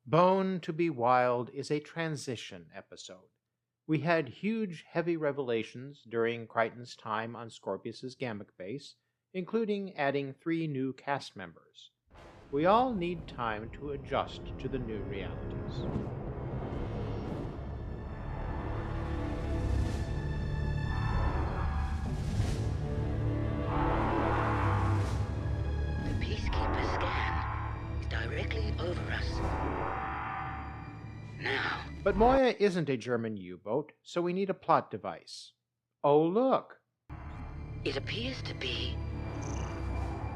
Bone to be Wild is a transition episode. We had huge, heavy revelations during Crichton's time on Scorpius's Gamma base, including adding 3 new cast members. We all need time to adjust to the new realities. The Peacekeeper scan is directly over us. Now. But Moya isn't a German U-boat, so we need a plot device. Oh, look! It appears to be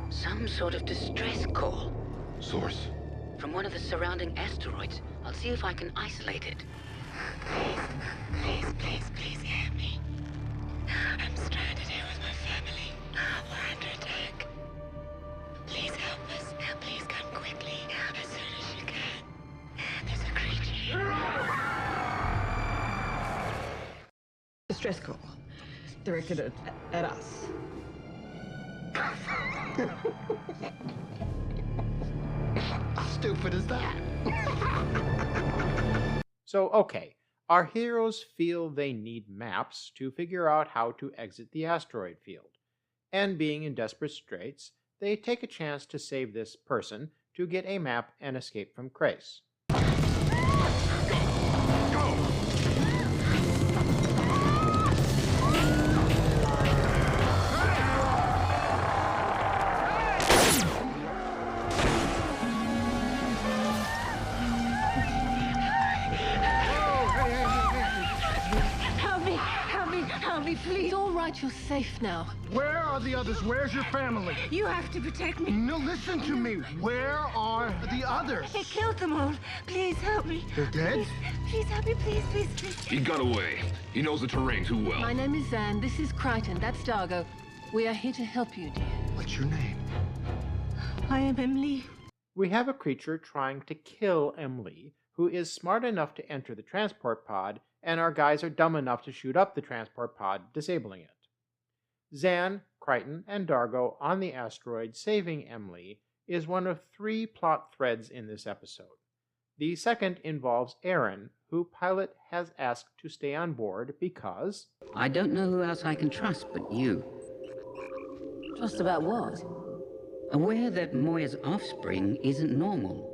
some sort of distress call. Source? From one of the surrounding asteroids. I'll see if I can isolate it. Please help me. I'm stranded here with my family. We're under attack. Please help us. Please come quickly, as soon as you can. There's a creature. Distress call. Directed at us. How stupid is that? So, okay, our heroes feel they need maps to figure out how to exit the asteroid field. And being in desperate straits, they take a chance to save this person to get a map and escape from Crace. Help me, please. It's all right, you're safe now. Where are the others? Where's your family? You have to protect me. No, listen to me. Where are the others? They killed them all. Please help me. They're dead? Please help me, please. He got away. He knows the terrain too well. My name is Zan, this is Crichton, that's Dargo. We are here to help you, dear. What's your name? I am Emily. We have a creature trying to kill Emily, who is smart enough to enter the transport pod, and our guys are dumb enough to shoot up the transport pod, disabling it. Zan, Crichton, and Dargo on the asteroid saving Emily is one of 3 plot threads in this episode. The second involves Aaron, who Pilot has asked to stay on board because... I don't know who else I can trust but you. Trust about what? Aware that Moya's offspring isn't normal.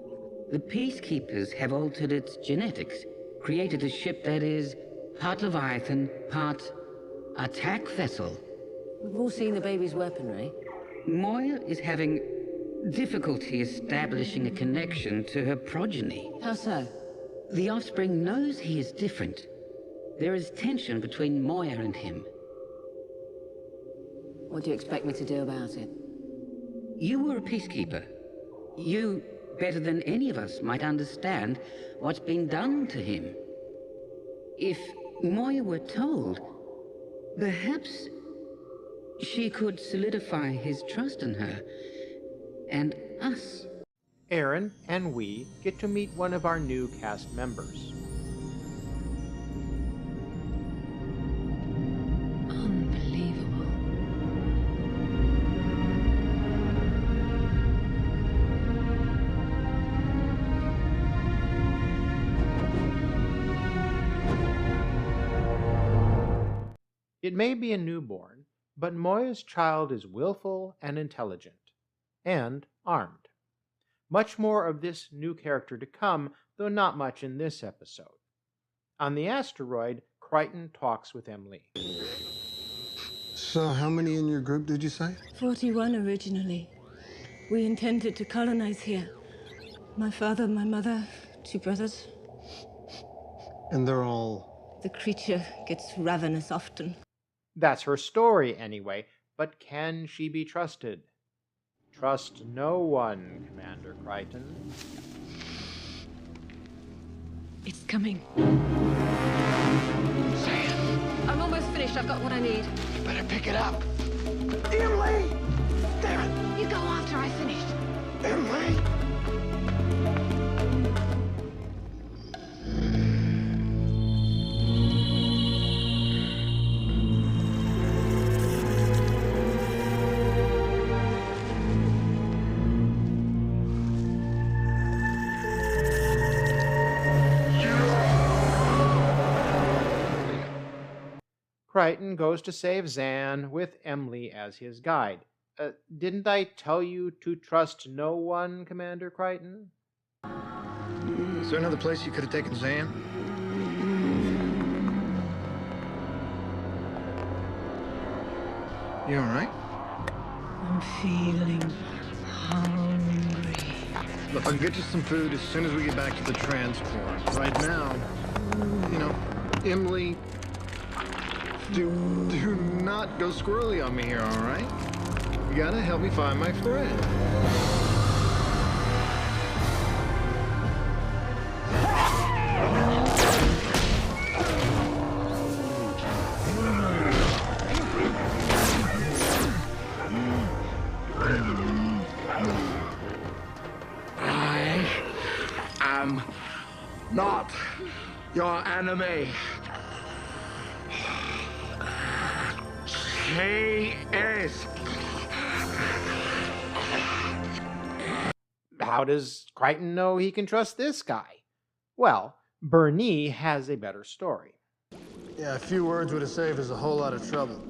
The Peacekeepers have altered its genetics, created a ship that is part Leviathan, part attack vessel. We've all seen the baby's weaponry. Moya is having difficulty establishing a connection to her progeny. How so? The offspring knows he is different. There is tension between Moya and him. What do you expect me to do about it? You were a peacekeeper. You, better than any of us, might understand what's been done to him. If Moya were told, perhaps she could solidify his trust in her and us. Aaron and we get to meet one of our new cast members. Unbelievable. It may be a newborn, but Moya's child is willful and intelligent, and armed. Much more of this new character to come, though not much in this episode. On the asteroid, Crichton talks with Emily. So, how many in your group did you say? 41 originally. We intended to colonize here. My father, my mother, 2 brothers. And they're all... The creature gets ravenous often. That's her story, anyway, but can she be trusted? Trust no one, Commander Crichton. It's coming. I'm almost finished, I've got what I need. You better pick it up. Emily! Damn it! You go after I finished. Emily! Crichton goes to save Zan with Emily as his guide. Didn't I tell you to trust no one, Commander Crichton? Is there another place you could have taken Zan? You all right? I'm feeling hungry. Look, I'll get you some food as soon as we get back to the transport. Right now, Emily, do not go squirrely on me here, all right? You gotta help me find my friend. I'm not your enemy. She is. How does Crichton know he can trust this guy? Well, Bernie has a better story. Yeah, a few words would have saved us a whole lot of trouble.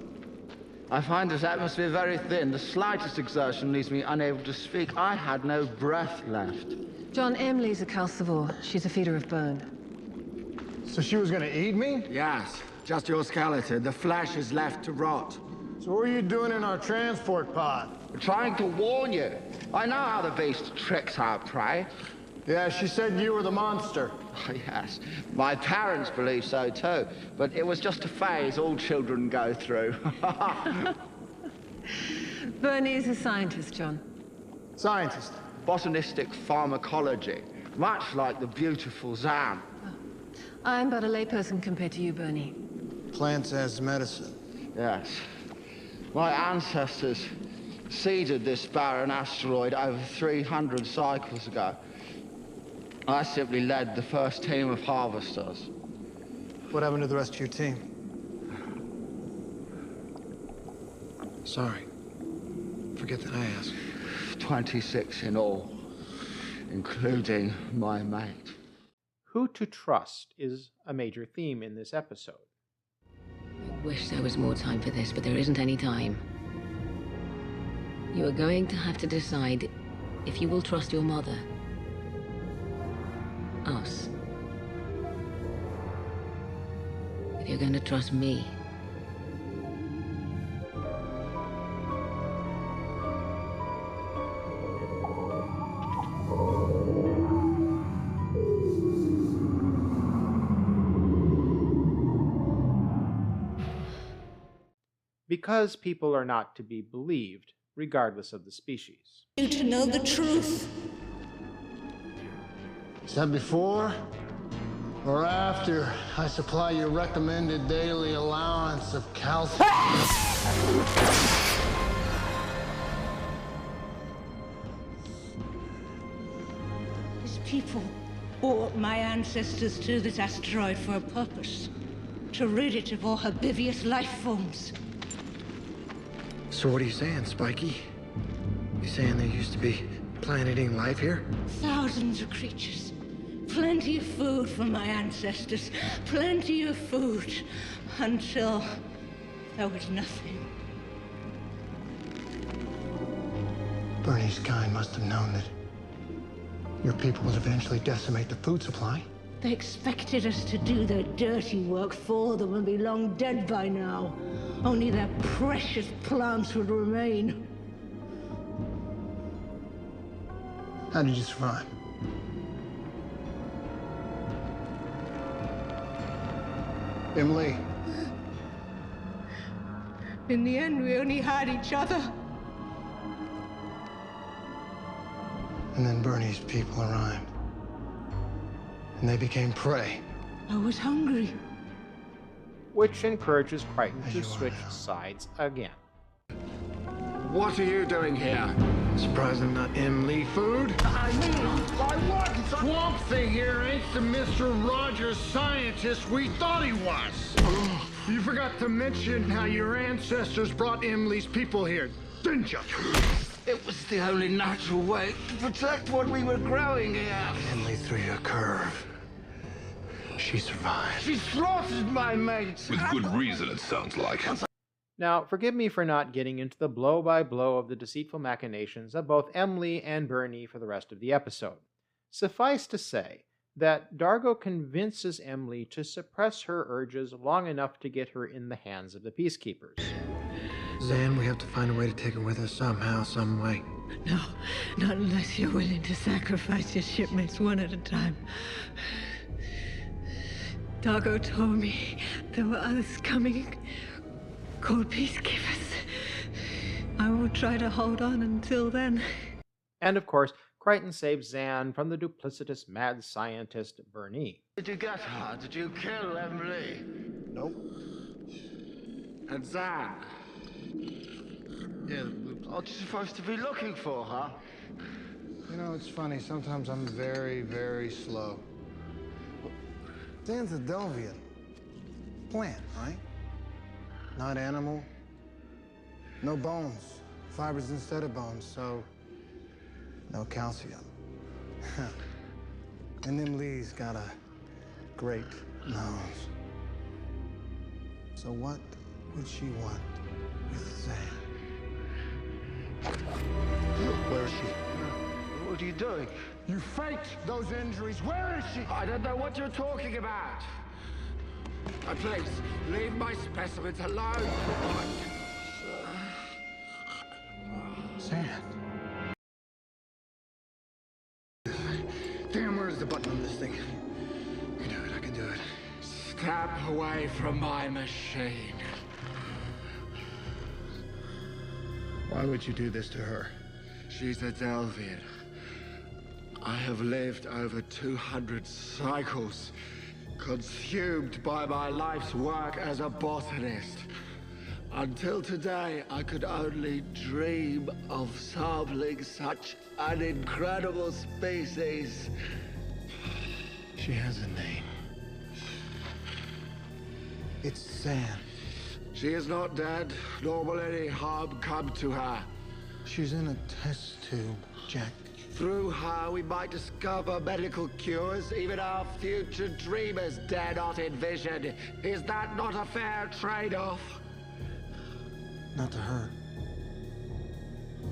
I find this atmosphere very thin. The slightest exertion leaves me unable to speak. I had no breath left. John, Emily's a calcivore. She's a feeder of bone. So she was gonna eat me? Yes, just your skeleton. The flesh is left to rot. So what are you doing in our transport pod? Trying to warn you. I know how the beast tricks our prey. Yeah, she said you were the monster. Oh, yes, my parents believe so too. But it was just a phase all children go through. Bernie's a scientist, John. Scientist. Botanistic pharmacology, much like the beautiful Zan. I'm but a layperson compared to you, Bernie. Plants as medicine. Yes. My ancestors seeded this barren asteroid over 300 cycles ago. I simply led the first team of harvesters. What happened to the rest of your team? Sorry. Forget that I asked. 26 in all, including my mate. Who to trust is a major theme in this episode. I wish there was more time for this, but there isn't any time. You are going to have to decide if you will trust your mother. Us. If you're going to trust me. Because people are not to be believed, regardless of the species. You to know the truth. Is that before or after I supply your recommended daily allowance of calcium? These people brought my ancestors to this asteroid for a purpose. To rid it of all herbivorous life forms. So what are you saying, Spiky? You saying there used to be planet-eating life here? Thousands of creatures. Plenty of food for my ancestors. Plenty of food. Until there was nothing. Bernie's kind must have known that your people would eventually decimate the food supply. They expected us to do their dirty work for them and be long dead by now. Only their precious plants would remain. How did you survive? Emily. In the end, we only had each other. And then Bernie's people arrived. And they became prey. I was hungry. Which encourages Crichton As to you are switch now. sides again. What are you doing here? Surprised I'm not Emily food. I mean, I want Swamp Thing here ain't the Mr. Rogers scientist we thought he was. You forgot to mention how your ancestors brought Emily's people here, didn't you? It was the only natural way to protect what we were growing here. Emily threw you a curve. She survived. She slaughtered my mates. With good reason, it sounds like. Now, forgive me for not getting into the blow-by-blow of the deceitful machinations of both Emily and Bernie for the rest of the episode. Suffice to say that Dargo convinces Emily to suppress her urges long enough to get her in the hands of the Peacekeepers. Zan, we have to find a way to take her with us somehow, some way. No, not unless you're willing to sacrifice your shipmates one at a time. Dargo told me there were others coming, called Peacekeepers. I will try to hold on until then. And of course, Crichton saves Zan from the duplicitous mad scientist Bernie. Did you get her? Did you kill Emily? Nope. And Zan? Yeah, Aren't you supposed to be looking for her? You know, it's funny. Sometimes I'm very, very slow. Zan's a Delvian. Plant, right? Not animal. No bones. Fibers instead of bones, so no calcium. And them Lee's got a great nose. So what would she want with Zan? Where is she? What are you doing? You faked those injuries. Where is she? I don't know what you're talking about. Please, leave my specimens alone. Zan. Damn, where's the button on this thing? I can do it, I can do it. Step away from my machine. Why would you do this to her? She's a Delvian. I have lived over 200 cycles, consumed by my life's work as a botanist. Until today, I could only dream of sampling such an incredible species. She has a name. It's Zan. She is not dead, nor will any harm come to her. She's in a test tube, Jack. Through her, we might discover medical cures even our future dreamers dare not envision. Is that not a fair trade-off? Not to her.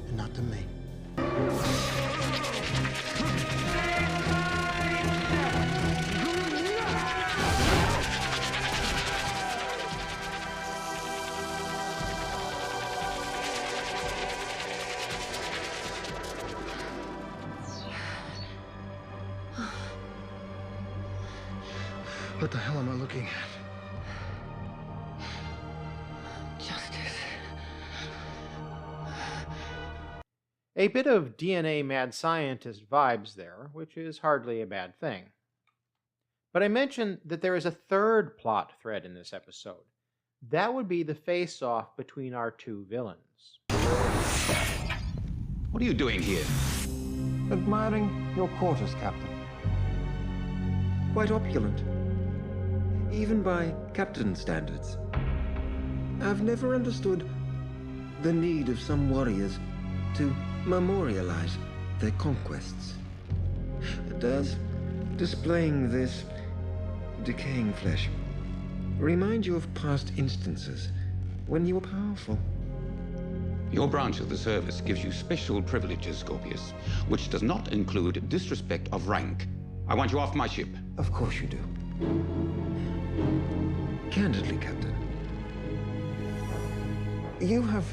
And not to me. What the hell am I looking at? Justice. A bit of DNA mad scientist vibes there, which is hardly a bad thing. But I mentioned that there is a third plot thread in this episode. That would be the face-off between our two villains. What are you doing here? Admiring your quarters, Captain. Quite opulent. Even by Captain standards. I've never understood the need of some warriors to memorialize their conquests. Does displaying this decaying flesh remind you of past instances when you were powerful? Your branch of the service gives you special privileges, Scorpius, which does not include disrespect of rank. I want you off my ship. Of course you do. Candidly, Captain, you have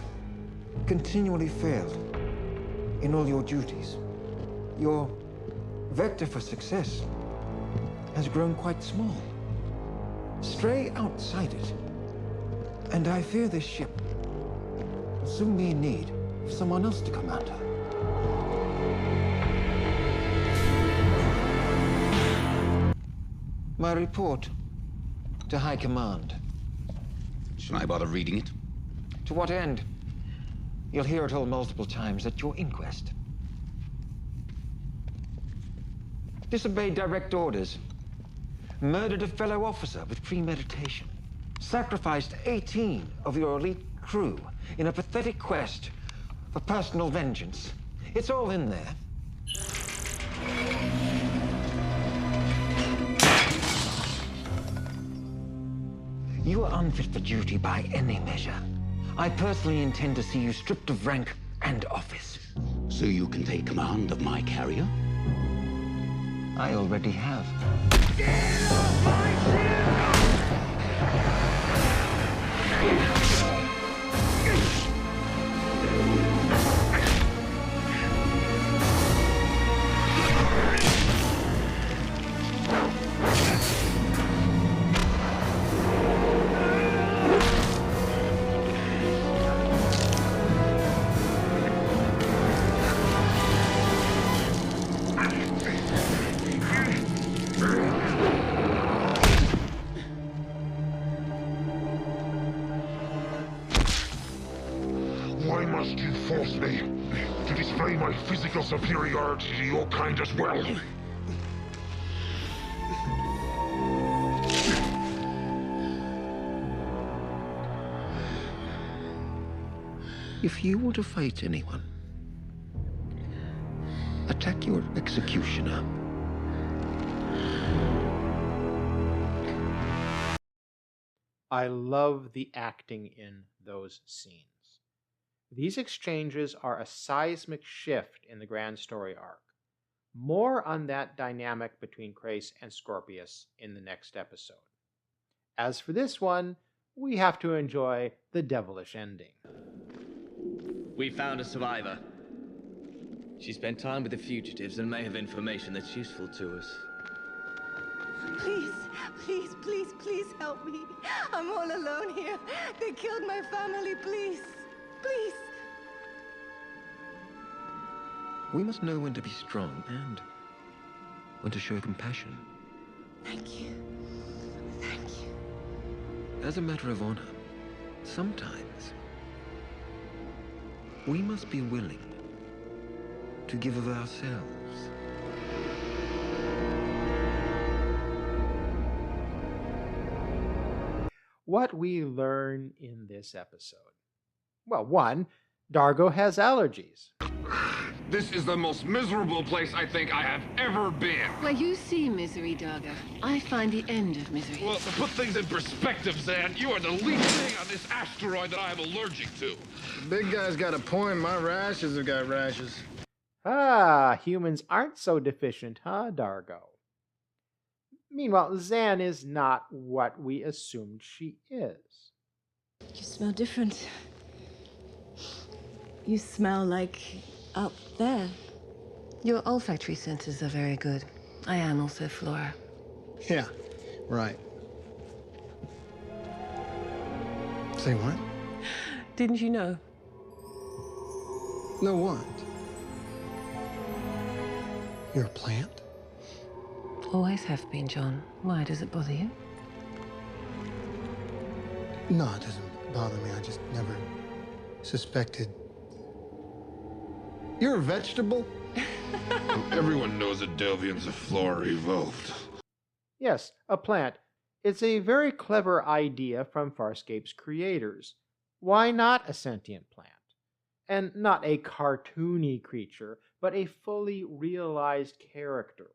continually failed in all your duties. Your vector for success has grown quite small. Stray outside it, and I fear this ship will soon be in need of someone else to command her. My report to High Command. Should I bother reading it? To what end? You'll hear it all multiple times at your inquest. Disobeyed direct orders. Murdered a fellow officer with premeditation. Sacrificed 18 of your elite crew in a pathetic quest for personal vengeance. It's all in there. You are unfit for duty by any measure. I personally intend to see you stripped of rank and office. So you can take command of my carrier? I already have. Why must you force me to display my physical superiority to your kind as well? If you want to fight anyone, attack your executioner. I love the acting in those scenes. These exchanges are a seismic shift in the grand story arc. More on that dynamic between Crais and Scorpius in the next episode. As for this one, we have to enjoy the devilish ending. We found a survivor. She spent time with the fugitives and may have information that's useful to us. Please, please, please, please help me. I'm all alone here. They killed my family, please. Please. We must know when to be strong and when to show compassion. Thank you. Thank you. As a matter of honor, sometimes we must be willing to give of ourselves. What we learn in this episode. Well, one, Dargo has allergies. This is the most miserable place I think I have ever been. Where you see misery, Dargo, I find the end of misery. Well, to put things in perspective, Zan, you are the least thing on this asteroid that I am allergic to. The big guy's got a point. My rashes have got rashes. Ah, humans aren't so deficient, huh, Dargo? Meanwhile, Zan is not what we assumed she is. You smell different. You smell like up there. Your olfactory senses are very good. I am also Flora. Yeah, right. Say what? Didn't you know? No, what? You're a plant? Always have been, John. Why does it bother you? No, it doesn't bother me. I just never suspected. You're a vegetable? Everyone knows that Delvians of Flora evolved. Yes, a plant. It's a very clever idea from Farscape's creators. Why not a sentient plant? And not a cartoony creature, but a fully realized character.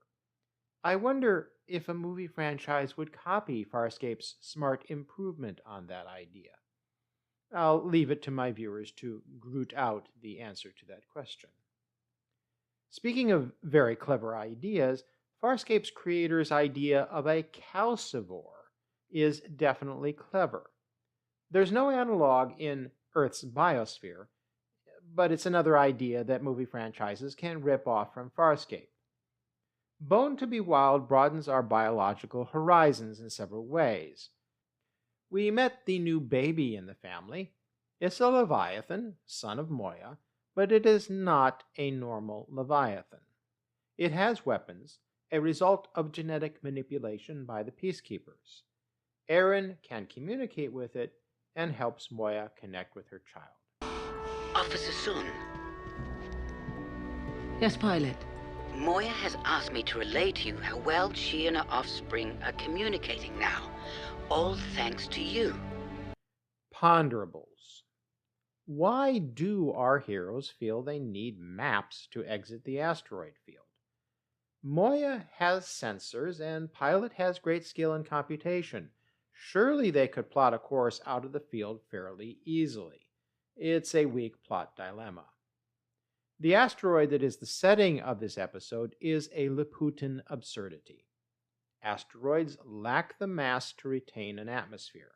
I wonder if a movie franchise would copy Farscape's smart improvement on that idea. I'll leave it to my viewers to root out the answer to that question. Speaking of very clever ideas, Farscape's creator's idea of a calcivore is definitely clever. There's no analog in Earth's biosphere, but it's another idea that movie franchises can rip off from Farscape. Bone to be Wild broadens our biological horizons in several ways. We met the new baby in the family. It's a Leviathan, son of Moya, but it is not a normal Leviathan. It has weapons, a result of genetic manipulation by the Peacekeepers. Aaron can communicate with it and helps Moya connect with her child. Officer Sun, Yes, pilot. Moya has asked me to relay to you how well she and her offspring are communicating now. All thanks to you. Ponderables. Why do our heroes feel they need maps to exit the asteroid field? Moya has sensors and Pilot has great skill in computation. Surely they could plot a course out of the field fairly easily. It's a weak plot dilemma. The asteroid that is the setting of this episode is a Laputan absurdity. Asteroids lack the mass to retain an atmosphere.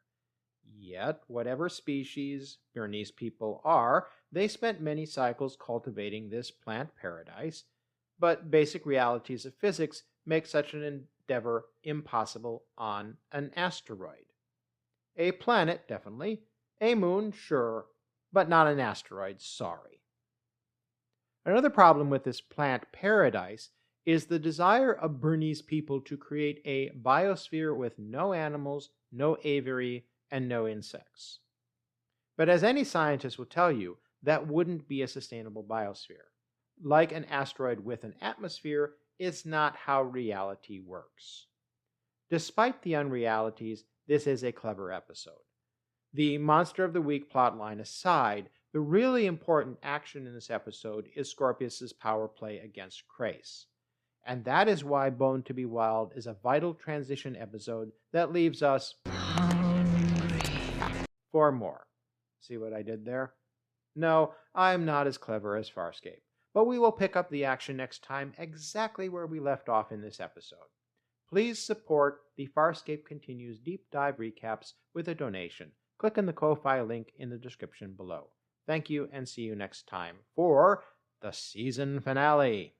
Yet, whatever species Bernese people are, they spent many cycles cultivating this plant paradise, but basic realities of physics make such an endeavor impossible on an asteroid. A planet, definitely. A moon, sure, but not an asteroid, sorry. Another problem with this plant paradise is the desire of Bernese people to create a biosphere with no animals, no aviary, and no insects. But as any scientist will tell you, that wouldn't be a sustainable biosphere. Like an asteroid with an atmosphere, it's not how reality works. Despite the unrealities, this is a clever episode. The Monster of the Week plotline aside, the really important action in this episode is Scorpius' power play against Crais. And that is why Bone to be Wild is a vital transition episode that leaves us hungry for more. See what I did there? No, I'm not as clever as Farscape, but we will pick up the action next time exactly where we left off in this episode. Please support the Farscape Continues deep dive recaps with a donation. Click on the Ko-Fi link in the description below. Thank you, and see you next time for the season finale.